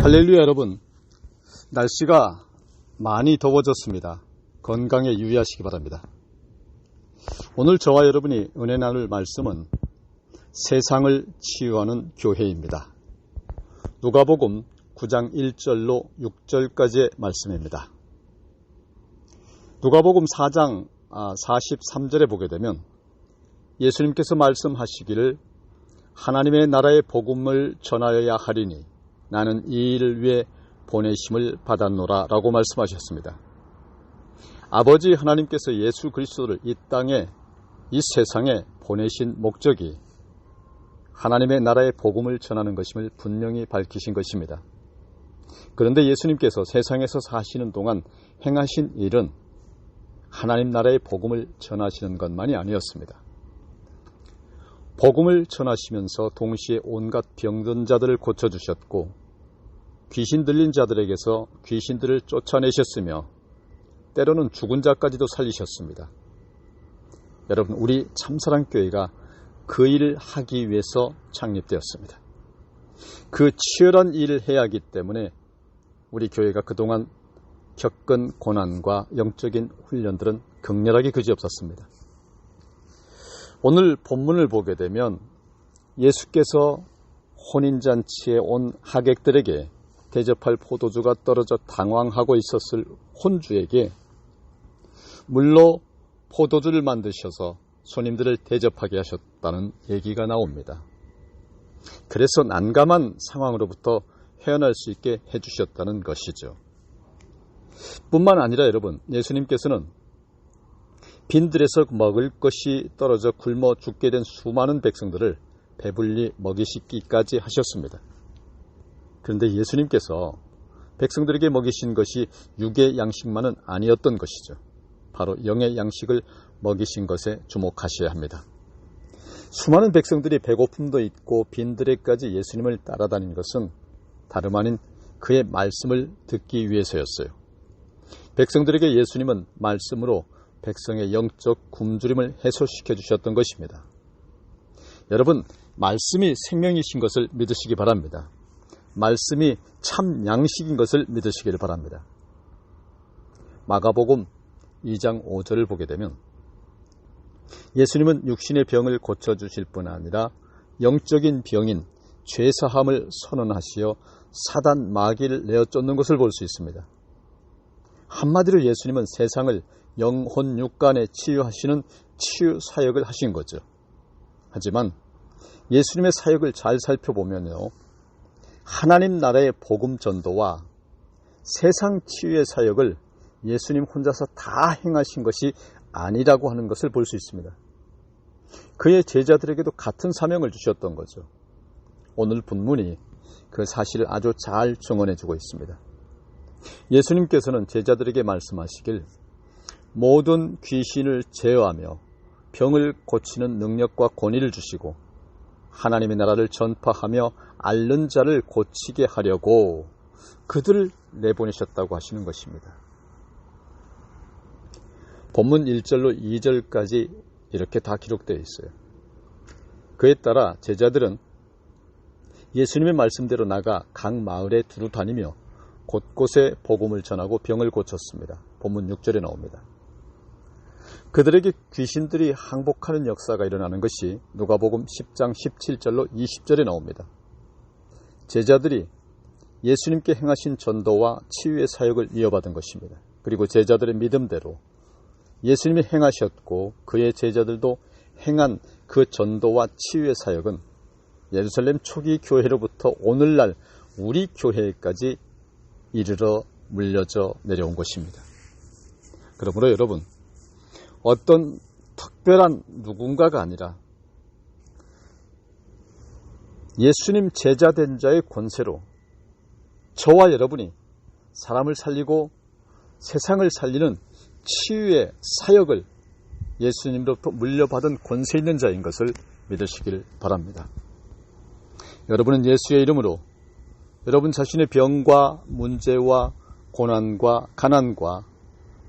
할렐루야 여러분, 날씨가 많이 더워졌습니다. 건강에 유의하시기 바랍니다. 오늘 저와 여러분이 은혜 나눌 말씀은 세상을 치유하는 교회입니다. 누가복음 9장 1절로 6절까지의 말씀입니다. 누가복음 4장 43절에 보게 되면 예수님께서 말씀하시기를 하나님의 나라의 복음을 전하여야 하리니 나는 이 일을 위해 보내심을 받았노라 라고 말씀하셨습니다. 아버지 하나님께서 예수 그리스도를 이 땅에, 이 세상에 보내신 목적이 하나님의 나라의 복음을 전하는 것임을 분명히 밝히신 것입니다. 그런데 예수님께서 세상에서 사시는 동안 행하신 일은 하나님 나라의 복음을 전하시는 것만이 아니었습니다. 복음을 전하시면서 동시에 온갖 병든 자들을 고쳐주셨고 귀신 들린 자들에게서 귀신들을 쫓아내셨으며 때로는 죽은 자까지도 살리셨습니다. 여러분, 우리 참사랑교회가 그 일을 하기 위해서 창립되었습니다. 그 치열한 일을 해야 하기 때문에 우리 교회가 그동안 겪은 고난과 영적인 훈련들은 격렬하게 그지없었습니다. 오늘 본문을 보게 되면 예수께서 혼인잔치에 온 하객들에게 대접할 포도주가 떨어져 당황하고 있었을 혼주에게 물로 포도주를 만드셔서 손님들을 대접하게 하셨다는 얘기가 나옵니다. 그래서 난감한 상황으로부터 헤어날 수 있게 해주셨다는 것이죠. 뿐만 아니라 여러분, 예수님께서는 빈들에서 먹을 것이 떨어져 굶어 죽게 된 수많은 백성들을 배불리 먹이시기까지 하셨습니다. 그런데 예수님께서 백성들에게 먹이신 것이 육의 양식만은 아니었던 것이죠. 바로 영의 양식을 먹이신 것에 주목하셔야 합니다. 수많은 백성들이 배고픔도 있고 빈들에까지 예수님을 따라다닌 것은 다름 아닌 그의 말씀을 듣기 위해서였어요. 백성들에게 예수님은 말씀으로 백성의 영적 굶주림을 해소시켜 주셨던 것입니다. 여러분, 말씀이 생명이신 것을 믿으시기 바랍니다. 말씀이 참 양식인 것을 믿으시길 바랍니다. 마가복음 2장 5절을 보게 되면 예수님은 육신의 병을 고쳐주실 뿐 아니라 영적인 병인 죄사함을 선언하시어 사단 마귀를 내어 쫓는 것을 볼 수 있습니다. 한마디로 예수님은 세상을 영혼 육간에 치유하시는 치유 사역을 하신 거죠. 하지만 예수님의 사역을 잘 살펴보면요, 하나님 나라의 복음 전도와 세상 치유의 사역을 예수님 혼자서 다 행하신 것이 아니라고 하는 것을 볼 수 있습니다. 그의 제자들에게도 같은 사명을 주셨던 거죠. 오늘 본문이 그 사실을 아주 잘 증언해주고 있습니다. 예수님께서는 제자들에게 말씀하시길 모든 귀신을 제어하며 병을 고치는 능력과 권위를 주시고 하나님의 나라를 전파하며 앓는 자를 고치게 하려고 그들을 내보내셨다고 하시는 것입니다. 본문 1절로 2절까지 이렇게 다 기록되어 있어요. 그에 따라 제자들은 예수님의 말씀대로 나가 각 마을에 두루 다니며 곳곳에 복음을 전하고 병을 고쳤습니다. 본문 6절에 나옵니다. 그들에게 귀신들이 항복하는 역사가 일어나는 것이 누가복음 10장 17절로 20절에 나옵니다. 제자들이 예수님께 행하신 전도와 치유의 사역을 이어받은 것입니다. 그리고 제자들의 믿음대로 예수님이 행하셨고 그의 제자들도 행한 그 전도와 치유의 사역은 예루살렘 초기 교회로부터 오늘날 우리 교회까지 이르러 물려져 내려온 것입니다. 그러므로 여러분, 어떤 특별한 누군가가 아니라 예수님 제자된 자의 권세로 저와 여러분이 사람을 살리고 세상을 살리는 치유의 사역을 예수님으로부터 물려받은 권세 있는 자인 것을 믿으시길 바랍니다. 여러분은 예수의 이름으로 여러분 자신의 병과 문제와 고난과 가난과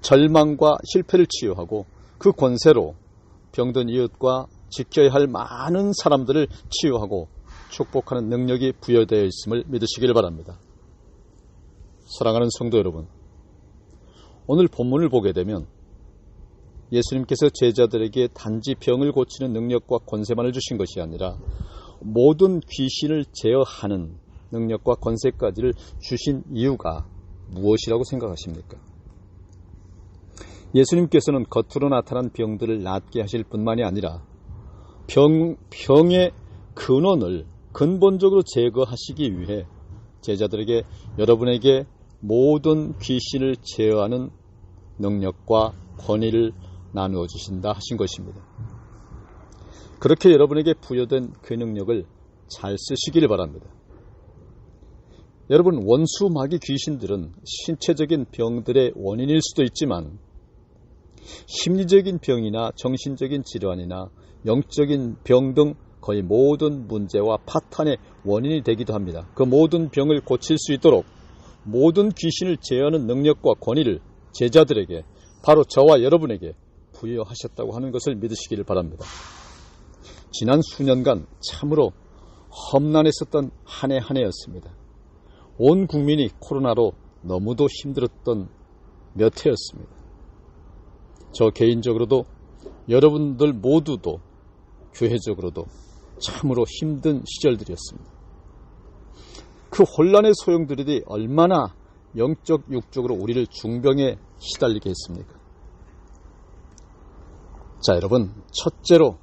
절망과 실패를 치유하고 그 권세로 병든 이웃과 지켜야 할 많은 사람들을 치유하고 축복하는 능력이 부여되어 있음을 믿으시길 바랍니다. 사랑하는 성도 여러분, 오늘 본문을 보게 되면 예수님께서 제자들에게 단지 병을 고치는 능력과 권세만을 주신 것이 아니라 모든 귀신을 제어하는 능력과 권세까지를 주신 이유가 무엇이라고 생각하십니까? 예수님께서는 겉으로 나타난 병들을 낫게 하실 뿐만이 아니라 병의 근원을 근본적으로 제거하시기 위해 제자들에게 여러분에게 모든 귀신을 제어하는 능력과 권위를 나누어 주신다 하신 것입니다. 그렇게 여러분에게 부여된 그 능력을 잘 쓰시길 바랍니다. 여러분, 원수 마귀 귀신들은 신체적인 병들의 원인일 수도 있지만 심리적인 병이나 정신적인 질환이나 영적인 병 등 거의 모든 문제와 파탄의 원인이 되기도 합니다. 그 모든 병을 고칠 수 있도록 모든 귀신을 제어하는 능력과 권위를 제자들에게, 바로 저와 여러분에게 부여하셨다고 하는 것을 믿으시기를 바랍니다. 지난 수년간 참으로 험난했었던 한 해 한 해였습니다. 온 국민이 코로나로 너무도 힘들었던 몇 해였습니다. 저 개인적으로도 여러분들 모두도 교회적으로도 참으로 힘든 시절들이었습니다. 그 혼란의 소용돌이들이 얼마나 영적 육적으로 우리를 중병에 시달리게 했습니까? 자, 여러분, 첫째로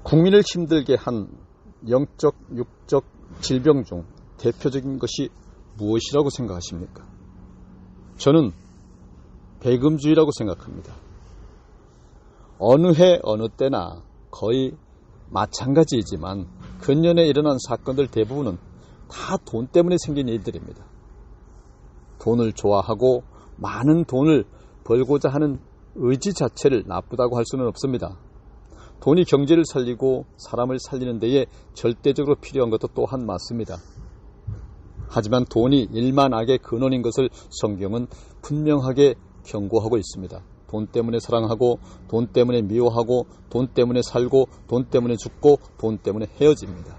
국민을 힘들게 한 영적 육적 질병 중 대표적인 것이 무엇이라고 생각하십니까? 저는 배금주의라고 생각합니다. 어느 해 어느 때나 거의 마찬가지이지만 근년에 일어난 사건들 대부분은 다 돈 때문에 생긴 일들입니다. 돈을 좋아하고 많은 돈을 벌고자 하는 의지 자체를 나쁘다고 할 수는 없습니다. 돈이 경제를 살리고 사람을 살리는 데에 절대적으로 필요한 것도 또한 맞습니다. 하지만 돈이 일만악의 근원인 것을 성경은 분명하게 경고하고 있습니다. 돈 때문에 사랑하고 돈 때문에 미워하고 돈 때문에 살고 돈 때문에 죽고 돈 때문에 헤어집니다.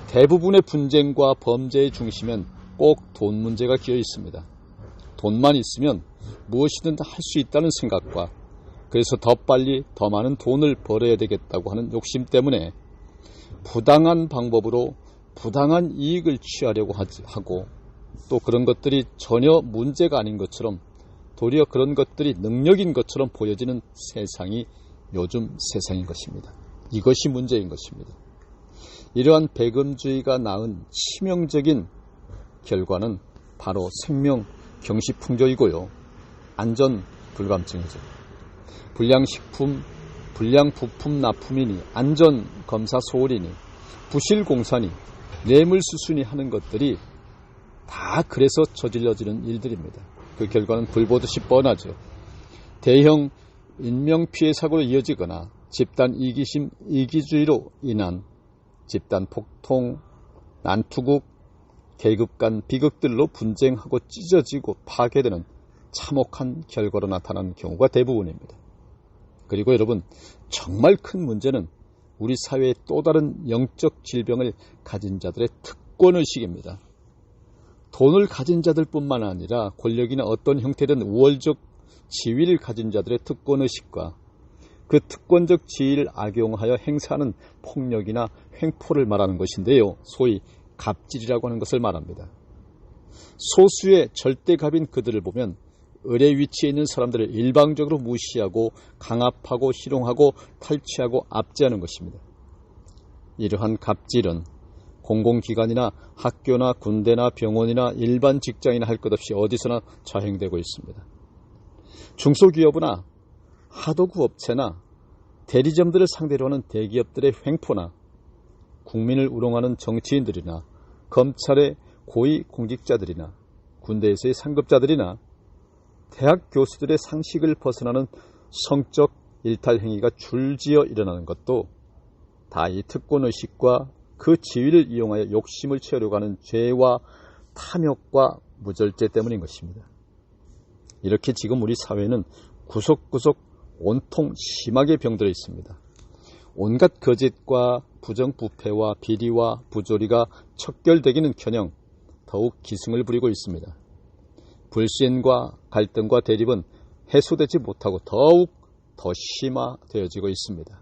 대부분의 분쟁과 범죄의 중심엔 꼭 돈 문제가 끼어 있습니다. 돈만 있으면 무엇이든 할 수 있다는 생각과 그래서 더 빨리 더 많은 돈을 벌어야 되겠다고 하는 욕심 때문에 부당한 방법으로 부당한 이익을 취하려고 하고 또 그런 것들이 전혀 문제가 아닌 것처럼 도리어 그런 것들이 능력인 것처럼 보여지는 세상이 요즘 세상인 것입니다. 이것이 문제인 것입니다. 이러한 배금주의가 낳은 치명적인 결과는 바로 생명 경시풍조이고요. 안전 불감증이죠. 불량식품, 불량부품 납품이니 안전검사 소홀이니 부실공사니 뇌물수순이 하는 것들이 다 그래서 저질러지는 일들입니다. 그 결과는 불보듯이 뻔하죠. 대형 인명피해 사고로 이어지거나 집단 이기심, 이기주의로 인한 집단 폭통, 난투극, 계급 간 비극들로 분쟁하고 찢어지고 파괴되는 참혹한 결과로 나타나는 경우가 대부분입니다. 그리고 여러분, 정말 큰 문제는 우리 사회의 또 다른 영적 질병을 가진 자들의 특권의식입니다. 돈을 가진 자들뿐만 아니라 권력이나 어떤 형태든 우월적 지위를 가진 자들의 특권의식과 그 특권적 지위를 악용하여 행사하는 폭력이나 횡포를 말하는 것인데요. 소위 갑질이라고 하는 것을 말합니다. 소수의 절대갑인 그들을 보면 을의 위치에 있는 사람들을 일방적으로 무시하고 강압하고 희롱하고 탈취하고 압제하는 것입니다. 이러한 갑질은 공공기관이나 학교나 군대나 병원이나 일반 직장이나 할 것 없이 어디서나 자행되고 있습니다. 중소기업이나 하도급 업체나 대리점들을 상대로 하는 대기업들의 횡포나 국민을 우롱하는 정치인들이나 검찰의 고위 공직자들이나 군대에서의 상급자들이나 대학 교수들의 상식을 벗어나는 성적 일탈 행위가 줄지어 일어나는 것도 다 이 특권의식과 그 지위를 이용하여 욕심을 채우려고 하는 죄와 탐욕과 무절제 때문인 것입니다. 이렇게 지금 우리 사회는 구석구석 온통 심하게 병들어 있습니다. 온갖 거짓과 부정부패와 비리와 부조리가 척결되기는커녕 더욱 기승을 부리고 있습니다. 불신과 갈등과 대립은 해소되지 못하고 더욱 더 심화되어지고 있습니다.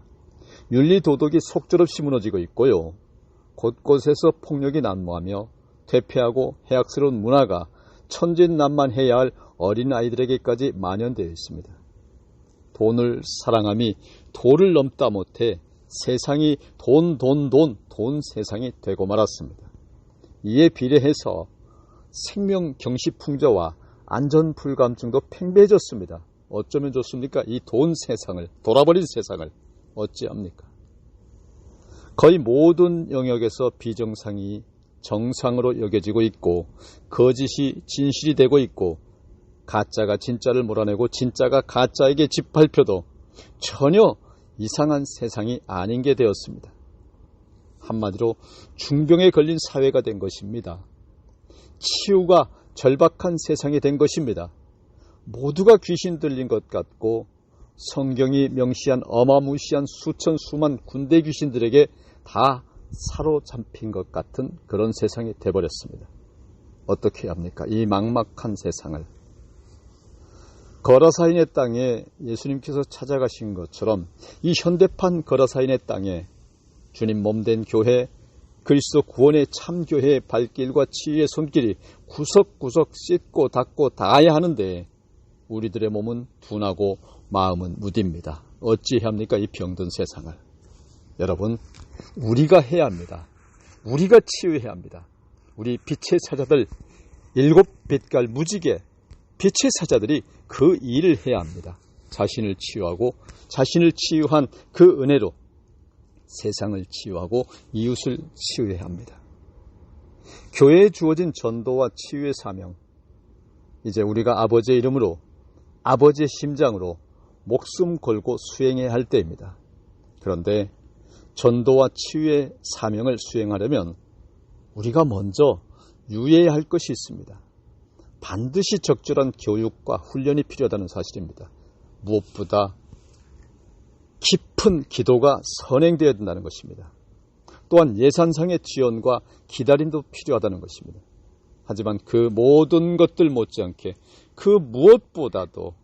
윤리도덕이 속절없이 무너지고 있고요. 곳곳에서 폭력이 난무하며 퇴폐하고 해악스러운 문화가 천진난만해야 할 어린아이들에게까지 만연되어 있습니다. 돈을 사랑함이 도를 넘다 못해 세상이 돈 세상이 되고 말았습니다. 이에 비례해서 생명경시풍조와 안전불감증도 팽배해졌습니다. 어쩌면 좋습니까? 이 돈 세상을, 돌아버린 세상을 어찌합니까? 거의 모든 영역에서 비정상이 정상으로 여겨지고 있고 거짓이 진실이 되고 있고 가짜가 진짜를 몰아내고 진짜가 가짜에게 짓밟혀도 전혀 이상한 세상이 아닌 게 되었습니다. 한마디로 중병에 걸린 사회가 된 것입니다. 치유가 절박한 세상이 된 것입니다. 모두가 귀신 들린 것 같고 성경이 명시한 어마무시한 수천 수만 군대 귀신들에게 다 사로잡힌 것 같은 그런 세상이 돼버렸습니다. 어떻게 해야 합니까? 이 막막한 세상을. 거라사인의 땅에 예수님께서 찾아가신 것처럼 이 현대판 거라사인의 땅에 주님 몸된 교회, 그리스도 구원의 참교회의 발길과 치유의 손길이 구석구석 씻고 닦고 닿아야 하는데 우리들의 몸은 둔하고 마음은 무딥니다. 어찌해야 합니까? 이 병든 세상을. 여러분, 우리가 해야 합니다. 우리가 치유해야 합니다. 우리 빛의 사자들, 7빛깔 무지개 빛의 사자들이 그 일을 해야 합니다. 자신을 치유하고 자신을 치유한 그 은혜로 세상을 치유하고 이웃을 치유해야 합니다. 교회에 주어진 전도와 치유의 사명, 이제 우리가 아버지의 이름으로, 아버지의 심장으로 목숨 걸고 수행해야 할 때입니다. 그런데 전도와 치유의 사명을 수행하려면 우리가 먼저 유의해야 할 것이 있습니다. 반드시 적절한 교육과 훈련이 필요하다는 사실입니다. 무엇보다 깊은 기도가 선행되어야 된다는 것입니다. 또한 예산상의 지원과 기다림도 필요하다는 것입니다. 하지만 그 모든 것들 못지않게 그 무엇보다도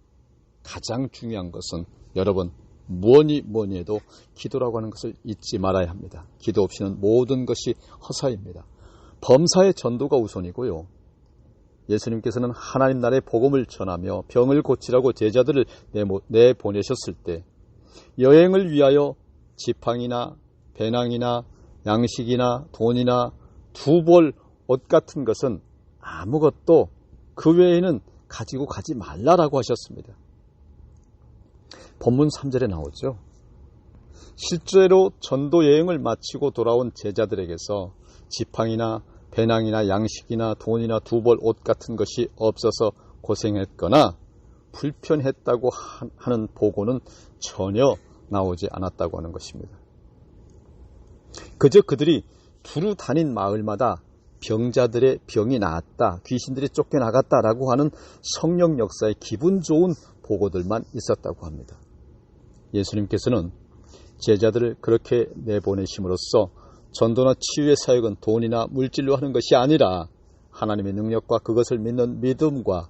가장 중요한 것은 여러분 뭐니 해도 기도라고 하는 것을 잊지 말아야 합니다. 기도 없이는 모든 것이 허사입니다. 범사의 전도가 우선이고요. 예수님께서는 하나님 나라의 복음을 전하며 병을 고치라고 제자들을 내보내셨을 때 여행을 위하여 지팡이나 배낭이나 양식이나 돈이나 두 벌 옷 같은 것은 아무것도 그 외에는 가지고 가지 말라라고 하셨습니다. 본문 3절에 나오죠. 실제로 전도 여행을 마치고 돌아온 제자들에게서 지팡이나 배낭이나 양식이나 돈이나 두 벌 옷 같은 것이 없어서 고생했거나 불편했다고 하는 보고는 전혀 나오지 않았다고 하는 것입니다. 그저 그들이 두루 다닌 마을마다 병자들의 병이 나았다, 귀신들이 쫓겨나갔다라고 하는 성령 역사의 기분 좋은 보고들만 있었다고 합니다. 예수님께서는 제자들을 그렇게 내보내심으로써 전도나 치유의 사역은 돈이나 물질로 하는 것이 아니라 하나님의 능력과 그것을 믿는 믿음과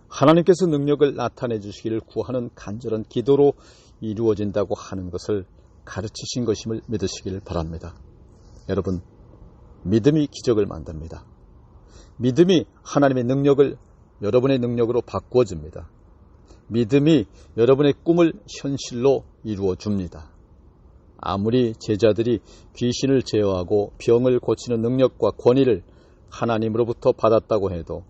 하나님께서 능력을 나타내 주시기를 구하는 간절한 기도로 이루어진다고 하는 것을 가르치신 것임을 믿으시길 바랍니다. 여러분, 믿음이 기적을 만듭니다. 믿음이 하나님의 능력을 여러분의 능력으로 바꾸어줍니다. 믿음이 여러분의 꿈을 현실로 이루어줍니다. 아무리 제자들이 귀신을 제어하고 병을 고치는 능력과 권위를 하나님으로부터 받았다고 해도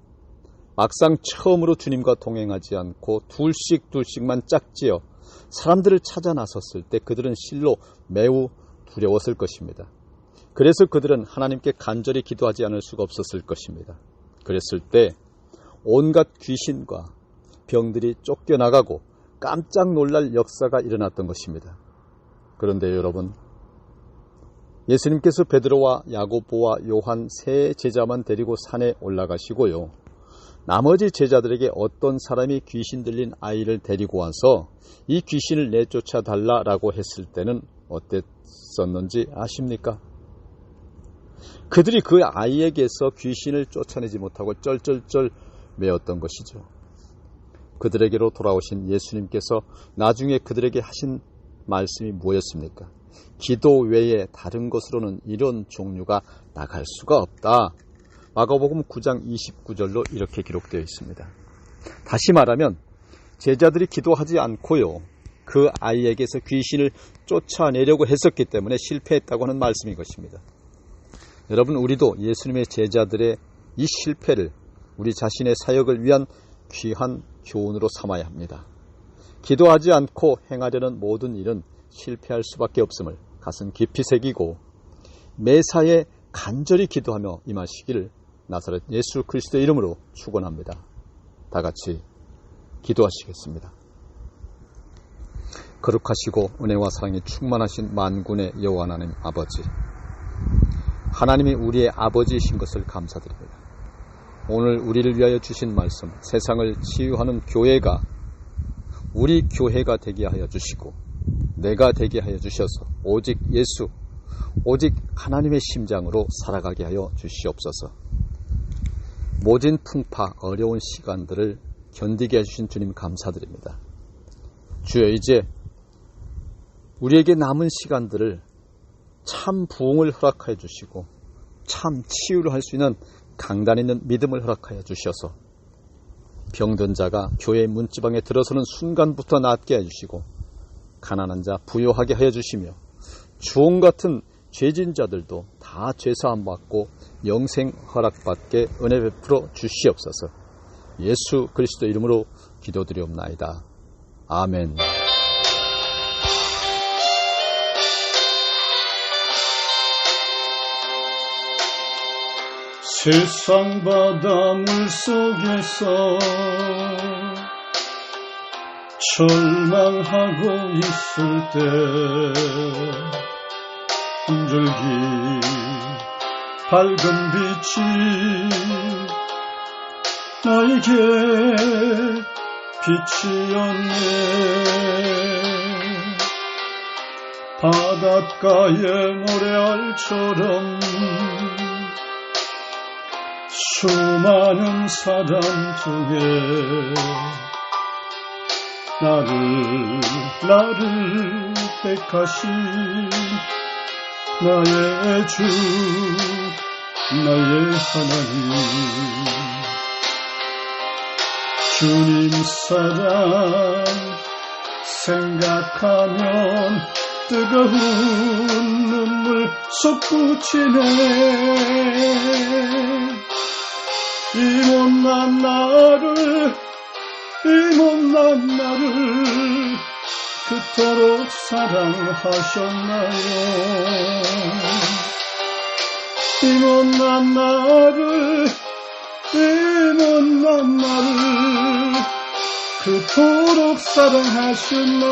막상 처음으로 주님과 동행하지 않고 둘씩만 짝지어 사람들을 찾아 나섰을 때 그들은 실로 매우 두려웠을 것입니다. 그래서 그들은 하나님께 간절히 기도하지 않을 수가 없었을 것입니다. 그랬을 때 온갖 귀신과 병들이 쫓겨나가고 깜짝 놀랄 역사가 일어났던 것입니다. 그런데 여러분, 예수님께서 베드로와 야고보와 요한 세 제자만 데리고 산에 올라가시고요. 나머지 제자들에게 어떤 사람이 귀신 들린 아이를 데리고 와서 이 귀신을 내쫓아 달라라고 했을 때는 어땠었는지 아십니까? 그들이 그 아이에게서 귀신을 쫓아내지 못하고 쩔쩔쩔 매었던 것이죠. 그들에게로 돌아오신 예수님께서 나중에 그들에게 하신 말씀이 뭐였습니까? 기도 외에 다른 것으로는 이런 종류가 나갈 수가 없다. 마가복음 9장 29절로 이렇게 기록되어 있습니다. 다시 말하면 제자들이 기도하지 않고요, 그 아이에게서 귀신을 쫓아내려고 했었기 때문에 실패했다고 하는 말씀인 것입니다. 여러분, 우리도 예수님의 제자들의 이 실패를 우리 자신의 사역을 위한 귀한 교훈으로 삼아야 합니다. 기도하지 않고 행하려는 모든 일은 실패할 수밖에 없음을 가슴 깊이 새기고 매사에 간절히 기도하며 임하시기를 나사렛 예수 그리스도의 이름으로 축원합니다. 다 같이 기도하시겠습니다. 거룩하시고 은혜와 사랑이 충만하신 만군의 여호와 하나님 아버지, 하나님이 우리의 아버지이신 것을 감사드립니다. 오늘 우리를 위하여 주신 말씀, 세상을 치유하는 교회가 우리 교회가 되게 하여 주시고 내가 되게 하여 주셔서 오직 예수, 오직 하나님의 심장으로 살아가게 하여 주시옵소서. 모진 풍파 어려운 시간들을 견디게 해주신 주님 감사드립니다. 주여, 이제 우리에게 남은 시간들을 참 부흥을 허락하여 주시고 참 치유를 할 수 있는 강단 있는 믿음을 허락하여 주셔서 병든 자가 교회의 문지방에 들어서는 순간부터 낫게 해주시고 가난한 자 부요하게 하여 주시며 주홍 같은 죄진 자들도 다 죄사함 받고 영생 허락받게 은혜 베풀어 주시옵소서. 예수 그리스도 이름으로 기도드리옵나이다. 아멘. 세상 바닷물 속에서 절망하고 있을 때 한 줄기 밝은 빛이 나에게 빛이었네. 바닷가의 모래알처럼 수많은 사람 중에 나를 택하신 나의 주, 나의 하나님, 주님 사랑 생각하면 뜨거운 눈물 솟구치네. 이 못난 나를 그토록 사랑하셨나요? 이 못난 나를 그토록 사랑하셨나요?